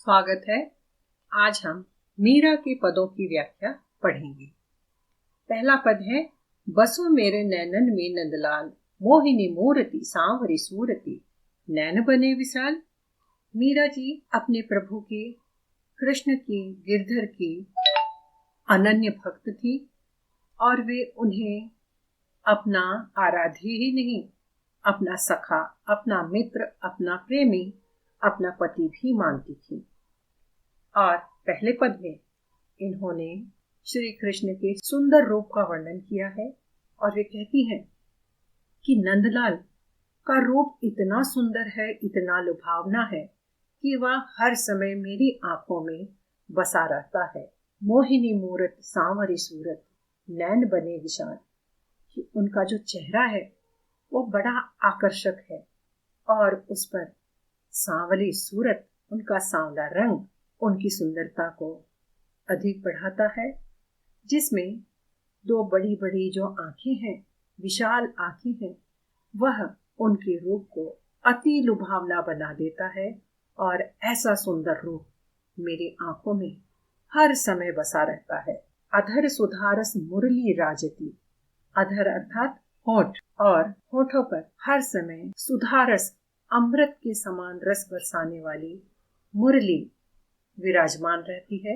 स्वागत है। आज हम मीरा के पदों की व्याख्या पढ़ेंगे। पहला पद है, बसो मेरे नैनन में नंदलाल, मोहिनी मूर्ति सांवरी सूरती, नैन बने विशाल। मीरा जी अपने प्रभु के, कृष्ण की, गिरधर की अनन्य भक्त थी और वे उन्हें अपना आराध्य ही नहीं, अपना सखा, अपना मित्र, अपना प्रेमी, अपना पति भी मानती थी। और पहले पद में इन्होंने श्री कृष्ण के सुंदर रूप का वर्णन किया है और वे कहती हैं कि नंदलाल का रूप इतना सुंदर है, इतना लुभावना है कि वह हर समय मेरी आंखों में बसा रहता है। मोहिनी मूरत सांवरी सूरत, नैन बने विशाल। कि उनका जो चेहरा है वो बड़ा आकर्षक है और उस पर सांवली सूरत, उनका सांवला रंग उनकी सुंदरता को अधिक बढ़ाता है, जिसमें दो बड़ी बड़ी जो आंखें हैं, विशाल आंखें हैं, वह उनके रूप को अति लुभावना बना देता है। और ऐसा सुंदर रूप मेरी आंखों में हर समय बसा रहता है। अधर सुधारस मुरली राजती, अधर अर्थात होठ, और होठों पर हर समय सुधारस, अमृत के समान रस बरसाने वाली मुरली विराजमान रहती है।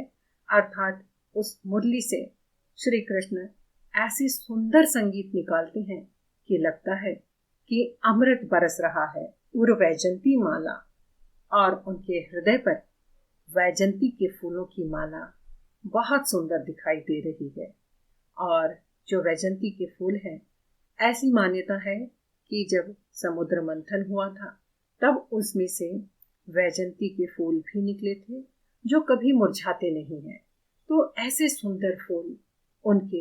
अर्थात उस मुरली से श्री कृष्ण ऐसी सुंदर संगीत निकालते हैं कि लगता है कि अमृत बरस रहा है। उर्वैजंती माला, और उनके हृदय पर वैजंती के फूलों की माला बहुत सुंदर दिखाई दे रही है। और जो वैजंती के फूल हैं, ऐसी मान्यता है कि जब समुद्र मंथन हुआ था तब उसमें से वैजंती के फूल भी निकले थे जो कभी मुरझाते नहीं हैं। तो ऐसे सुंदर फूल उनके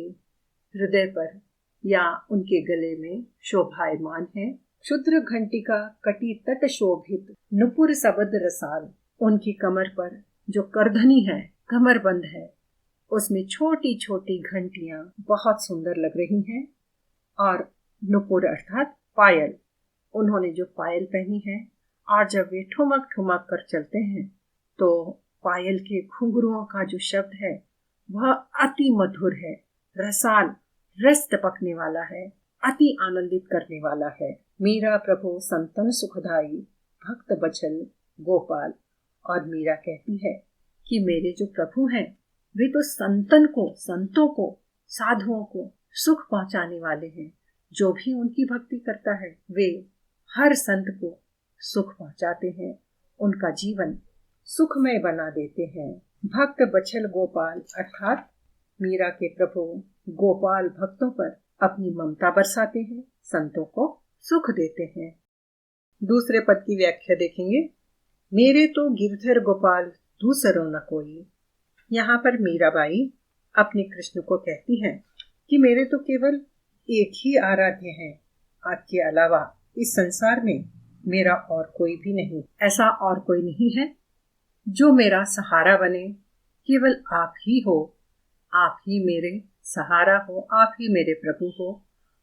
हृदय पर या उनके गले में शोभायमान है। क्षुद्र घंटिका कटी तट शोभित, नुपुर सबद रसाल। उनकी कमर पर जो करधनी है, कमरबंद है, उसमें छोटी छोटी घंटियां बहुत सुंदर लग रही हैं। और नुपुर अर्थात पायल, उन्होंने जो पायल पहनी है, और जब वे ठुमक ठुमक कर चलते हैं तो पायल के घुंघरुओं का जो शब्द है वह अति मधुर है, रसाल, रस टपकने वाला है, अति आनंदित करने वाला है। मीरा प्रभु संतन सुखदाई, भक्त बचल गोपाल। और मीरा कहती है कि मेरे जो प्रभु हैं वे तो संतों को, साधुओं को सुख पहुंचाने वाले हैं। जो भी उनकी भक्ति करता है वे हर संत को सुख पहुंचाते हैं, उनका जीवन सुखमय बना देते हैं। भक्त बचल गोपाल अर्थात मीरा के प्रभु गोपाल भक्तों पर अपनी ममता बरसाते हैं, संतों को सुख देते हैं। दूसरे पद की व्याख्या देखेंगे। मेरे तो गिरधर गोपाल दूसरों न कोई। यहाँ पर मीराबाई अपने कृष्ण को कहती हैं कि मेरे तो केवल एक ही आराध्य है, आपके अलावा इस संसार में मेरा और कोई भी नहीं। ऐसा और कोई नहीं है जो मेरा सहारा बने, केवल आप ही हो। आप ही मेरे सहारा हो, आप ही मेरे प्रभु हो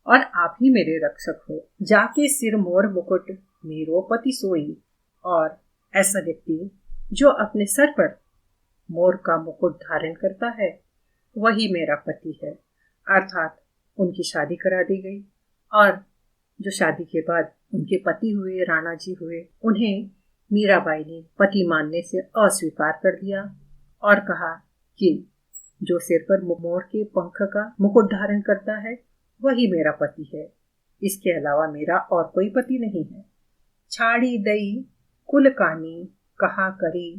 और आप ही मेरे रक्षक हो। जाके सिर मोर मुकुट मेरो पति सोई। और ऐसा व्यक्ति जो अपने सर पर मोर का मुकुट धारण करता है वही मेरा पति है। अर्थात उनकी शादी करा दी गई और जो शादी के बाद उनके पति हुए, राणा जी हुए, उन्हें मीराबाई ने पति मानने से अस्वीकार कर दिया और कहा कि जो सिर पर मोर के पंख का मुकुट धारण करता है वही मेरा पति है, इसके अलावा मेरा और कोई पति नहीं है। छाड़ी दई कुल कानी, कहा करी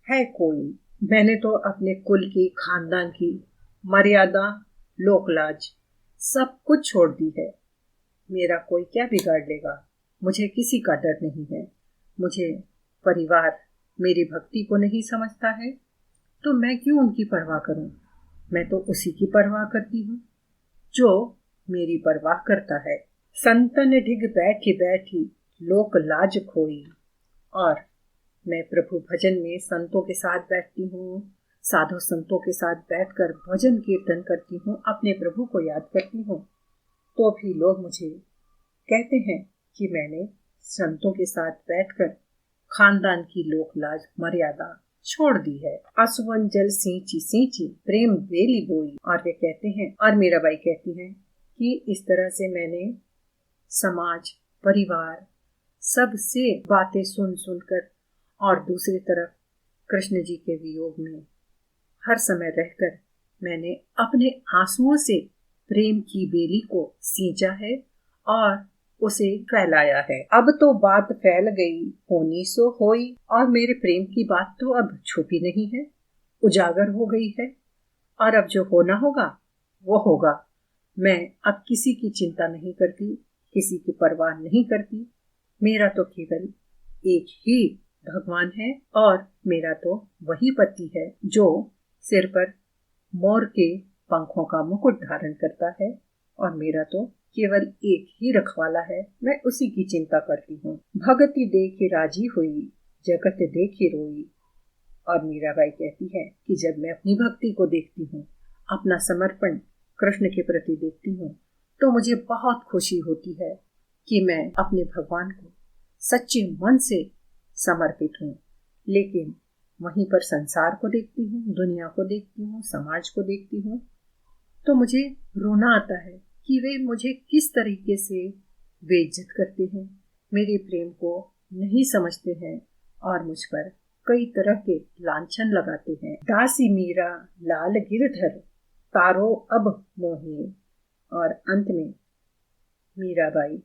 है कोई। मैंने तो अपने कुल की, खानदान की मर्यादा, लोकलाज सब कुछ छोड़ दी है। मेरा कोई क्या बिगाड़ लेगा, मुझे किसी का डर नहीं है। मुझे परिवार मेरी भक्ति को नहीं समझता है तो मैं क्यों उनकी परवाह करूं। मैं तो उसी की परवाह करती हूँ जो मेरी परवाह करता है। संतन ढिग बैठी बैठी, लोक लाज खोई। और मैं प्रभु भजन में संतों के साथ बैठती हूँ, साधु संतों के साथ बैठकर भजन कीर्तन करती हूँ, अपने प्रभु को याद करती हूँ, तो भी लोग मुझे कहते हैं कि मैंने संतों के साथ बैठकर खानदान की लोक लाज मर्यादा छोड़ दी है। आसुवन जल सींची सींची प्रेम बेली बोई। और वे कहते हैं, और मीराबाई कहती हैं कि इस तरह से मैंने समाज, परिवार, सबसे बातें सुन सुनकर और दूसरी तरफ कृष्ण जी के वियोग में हर समय रहकर मैंने अपने आंसुओं से प्रेम की बेली को सींचा है और उसे फैलाया है। अब तो बात फैल गई, होनी सो होई, और मेरे प्रेम की बात तो अब छुपी नहीं है, उजागर हो गई है। और अब जो होना होगा वो होगा। मैं अब किसी की चिंता नहीं करती, किसी की परवाह नहीं करती। मेरा तो केवल एक ही भगवान है और मेरा तो वही पति है जो सिर पर मोर के पंखों का मुकुट धारण करता है, और मेरा तो केवल एक ही रखवाला है, मैं उसी की चिंता करती हूँ। भगति देखे राजी हुई, जगत देखे रोई। और मीराबाई कहती है कि जब मैं अपनी भक्ति को देखती हूँ, अपना समर्पण कृष्ण के प्रति देखती हूँ, तो मुझे बहुत खुशी होती है कि मैं अपने भगवान को सच्चे मन से समर्पित हूँ। लेकिन वहीं पर संसार को देखती हूँ, दुनिया को देखती हूँ, समाज को देखती हूँ, तो मुझे रोना आता है कि वे मुझे किस तरीके से बेइज्जत करते हैं, मेरे प्रेम को नहीं समझते हैं और मुझ पर कई तरह के लांछन लगाते हैं। दासी मीरा लाल गिरधर तारो अब मोहिनी। और अंत में मीराबाई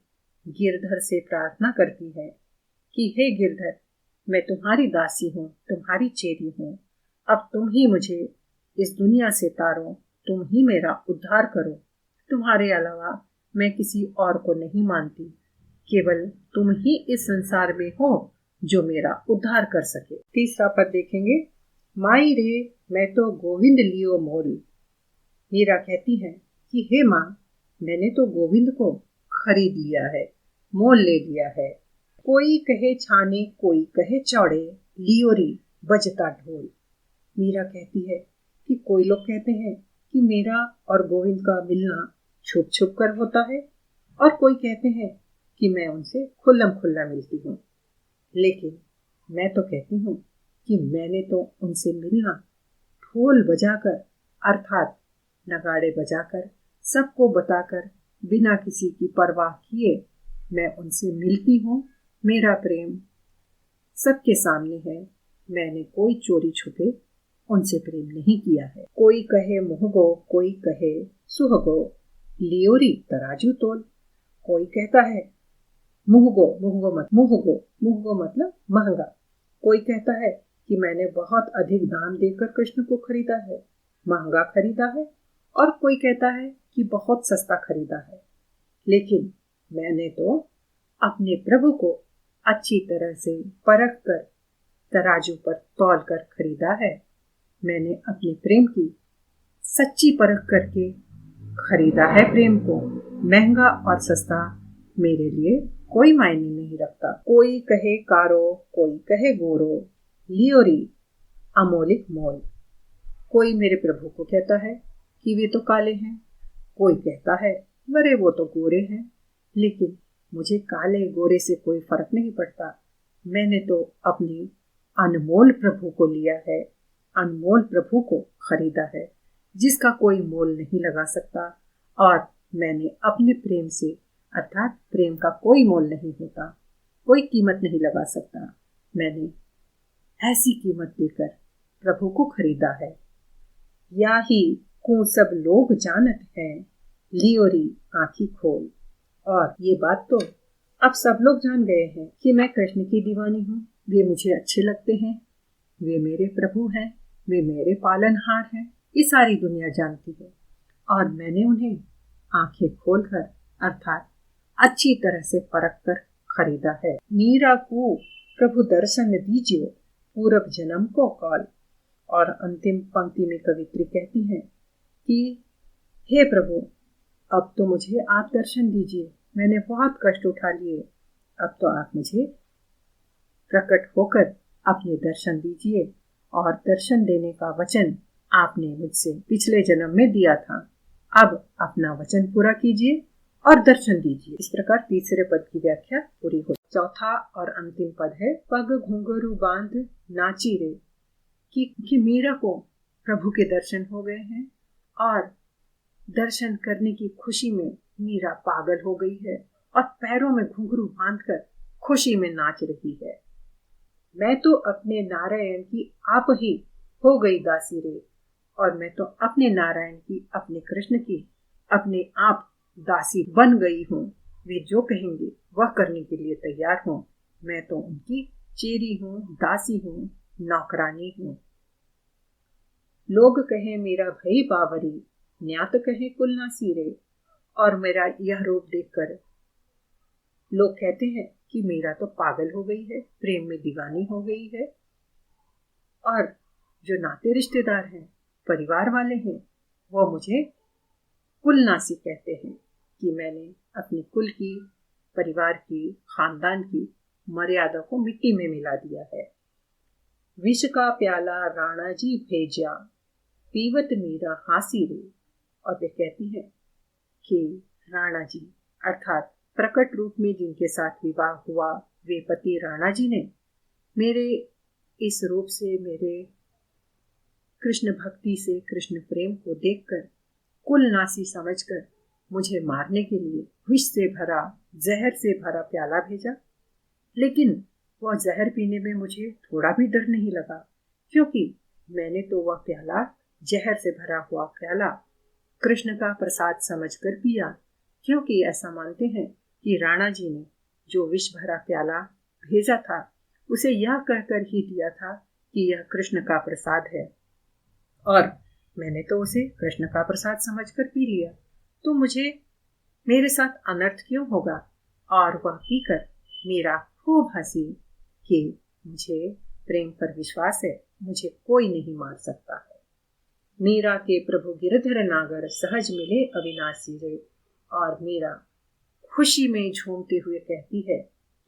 गिरधर से प्रार्थना करती है कि हे गिरधर, मैं तुम्हारी दासी हूँ, तुम्हारी चेरी हूँ, अब तुम ही मुझे इस दुनिया से तारो, तुम ही मेरा उद्धार करो। तुम्हारे अलावा मैं किसी और को नहीं मानती, केवल तुम ही इस संसार में हो जो मेरा उद्धार कर सके। तीसरा पद देखेंगे। माई रे मैं तो गोविंद लियो मोल। मीरा कहती है कि हे माँ, मैंने तो गोविंद को खरीद लिया है, मोल ले लिया है। कोई कहे छाने, कोई कहे चौड़े, लियोरी बजता ढोल। मीरा कहती है कि कोई लोग कहते हैं कि मेरा और गोविंद का मिलना छुप छुप कर होता है, और कोई कहते हैं कि मैं उनसे खुल्लम खुल्ला मिलती हूँ। लेकिन मैं तो कहती हूँ कि मैंने तो उनसे मिलना ढोल बजाकर, अर्थात नगाड़े बजाकर, सबको बताकर, बिना किसी की परवाह किए मैं उनसे मिलती हूँ। मेरा प्रेम सबके सामने है, मैंने कोई चोरी छुपे उनसे प्रेम नहीं किया है। कोई कहे मुहगो, कोई कहे सुहगो, लियोरी तराजू तोल। कोई कहता है मुहगो, मुहगो मतलब महंगा। कोई कहता है कि मैंने बहुत अधिक दाम देकर कृष्ण को खरीदा है, महंगा खरीदा है। और कोई कहता है कि बहुत सस्ता खरीदा है। लेकिन मैंने तो अपने प्रभु को अच्छी तरह से परख कर तराजू पर तौल कर खरीदा है। मैंने अपने प्रेम की सच्ची परख करके खरीदा है प्रेम को। महंगा और सस्ता मेरे लिए कोई मायने नहीं रखता। कोई कहे कारो, कोई कहे गोरो, लियोरी अमोलिक मोल। कोई मेरे प्रभु को कहता है कि वे तो काले हैं, कोई कहता है अरे वो तो गोरे हैं। लेकिन मुझे काले गोरे से कोई फर्क नहीं पड़ता। मैंने तो अपने अनमोल प्रभु को लिया है, अनमोल प्रभु को खरीदा है, जिसका कोई मोल नहीं लगा सकता। और मैंने अपने प्रेम से, अर्थात प्रेम का कोई मोल नहीं होता, कोई कीमत नहीं लगा सकता। मैंने ऐसी कीमत देकर प्रभु को खरीदा है। या ही को सब लोग जानत हैं, लियोरी आंखी खोल। और ये बात तो अब सब लोग जान गए हैं कि मैं कृष्ण की दीवानी हूँ। वे मुझे अच्छे लगते हैं, वे मेरे प्रभु हैं, वे मेरे पालनहार हैं, ये सारी दुनिया जानती है। और मैंने उन्हें आंखें खोलकर, अर्थात अच्छी तरह से परख कर खरीदा है। मीरा को प्रभु दर्शन दीजिए, पूर्व जन्म को कॉल। और अंतिम पंक्ति में कवित्री कहती हैं कि हे प्रभु, अब तो मुझे आप दर्शन दीजिए, मैंने बहुत कष्ट उठा लिए, अब तो आप मुझे प्रकट होकर अपने दर्शन दीजिए। और दर्शन देने का वचन आपने मुझसे पिछले जन्म में दिया था, अब अपना वचन पूरा कीजिए और दर्शन दीजिए। इस प्रकार तीसरे पद की व्याख्या पूरी हो। चौथा और अंतिम पद है, पग घुंघरू बांध नाची रे, कि मीरा को प्रभु के दर्शन हो गए हैं और दर्शन करने की खुशी में मीरा पागल हो गई है और पैरों में घुंघरू बांधकर खुशी में नाच रही है। मैं तो अपने नारायण की आप ही हो गई दासी रे, और मैं तो अपने नारायण की, अपने कृष्ण की अपने आप दासी बन गई हूँ। वे जो कहेंगे वह करने के लिए तैयार हूँ। मैं तो उनकी चेरी हूँ, दासी हूँ, नौकरानी हूँ। लोग कहे मेरा भई बावरी, न्यात कहे कुल ना सीरे। और मेरा यह रूप देखकर लोग कहते हैं कि मीरा तो पागल हो गई है, प्रेम में दीवानी हो गई है। और जो नाते रिश्तेदार हैं, परिवार वाले हैं, वो मुझे कुलनासी कहते हैं कि मैंने अपने कुल की, परिवार की, खानदान की मर्यादा को मिट्टी में मिला दिया है। विष का प्याला राणा जी भेजा, पीवत मीरा हासी रे। और वे कहती हैं कि राणा जी अर्थात प्रकट रूप में जिनके साथ विवाह हुआ, वे पति राणा जी ने मेरे इस रूप से, मेरे कृष्ण भक्ति से, कृष्ण प्रेम को देखकर कुलनासी समझकर मुझे मारने के लिए विष से भरा, जहर से भरा प्याला भेजा। लेकिन वह जहर पीने में मुझे थोड़ा भी डर नहीं लगा, क्योंकि मैंने तो वह प्याला, जहर से भरा हुआ प्याला, कृष्ण का प्रसाद समझकर पिया, क्योंकि ऐसा मानते हैं कि राणा जी ने जो विष भरा प्याला भेजा था, उसे यह कहकर ही दिया था कि यह कृष्ण का प्रसाद है, और मैंने तो उसे कृष्ण का प्रसाद समझकर पी लिया, तो मुझे मेरे साथ अनर्थ क्यों होगा। और वह पीकर मीरा खूब हंसी कि मुझे प्रेम पर विश्वास है, मुझे कोई नहीं मार सकता है। मीरा के प्रभु गिरधर नागर सहज मिले अविनाशी रे। और मीरा खुशी में झूमते हुए कहती है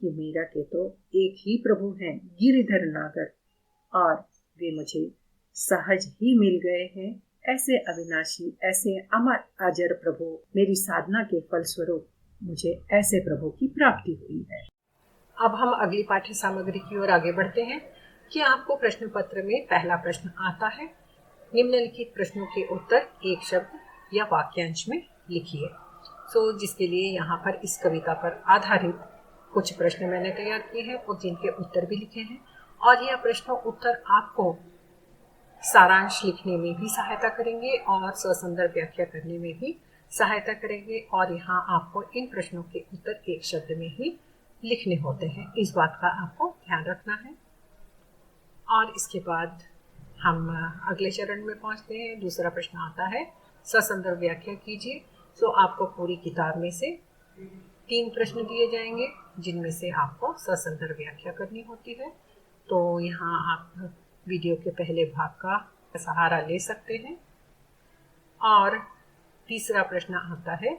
कि मीरा के तो एक ही प्रभु हैं, गिरिधर नागर, और वे मुझे सहज ही मिल गए हैं। ऐसे अविनाशी, ऐसे अमर अजर प्रभु, मेरी साधना के फलस्वरूप मुझे ऐसे प्रभु की प्राप्ति हुई है। अब हम अगली पाठ्य सामग्री की ओर आगे बढ़ते हैं कि आपको प्रश्न पत्र में पहला प्रश्न आता है। निम्नलिखित प्रश्नों के उत्तर एक शब्द या वाक्यांश में लिखिए। जिसके लिए यहाँ पर इस कविता पर आधारित कुछ प्रश्न मैंने तैयार किए हैं और जिनके उत्तर भी लिखे हैं, और यह प्रश्न उत्तर आपको सारांश लिखने में भी सहायता करेंगे और ससंदर्भ व्याख्या करने में भी सहायता करेंगे। और यहाँ आपको इन प्रश्नों के उत्तर एक शब्द में ही लिखने होते हैं, इस बात का आपको ध्यान रखना है। और इसके बाद हम अगले चरण में पहुँचते हैं। दूसरा प्रश्न आता है, ससंदर्भ व्याख्या कीजिए। आपको पूरी किताब में से 3 प्रश्न दिए जाएंगे, जिनमें से आपको ससंदर्भ व्याख्या करनी होती है। तो यहाँ आप वीडियो के पहले भाग का सहारा ले सकते हैं। और तीसरा प्रश्न आता है,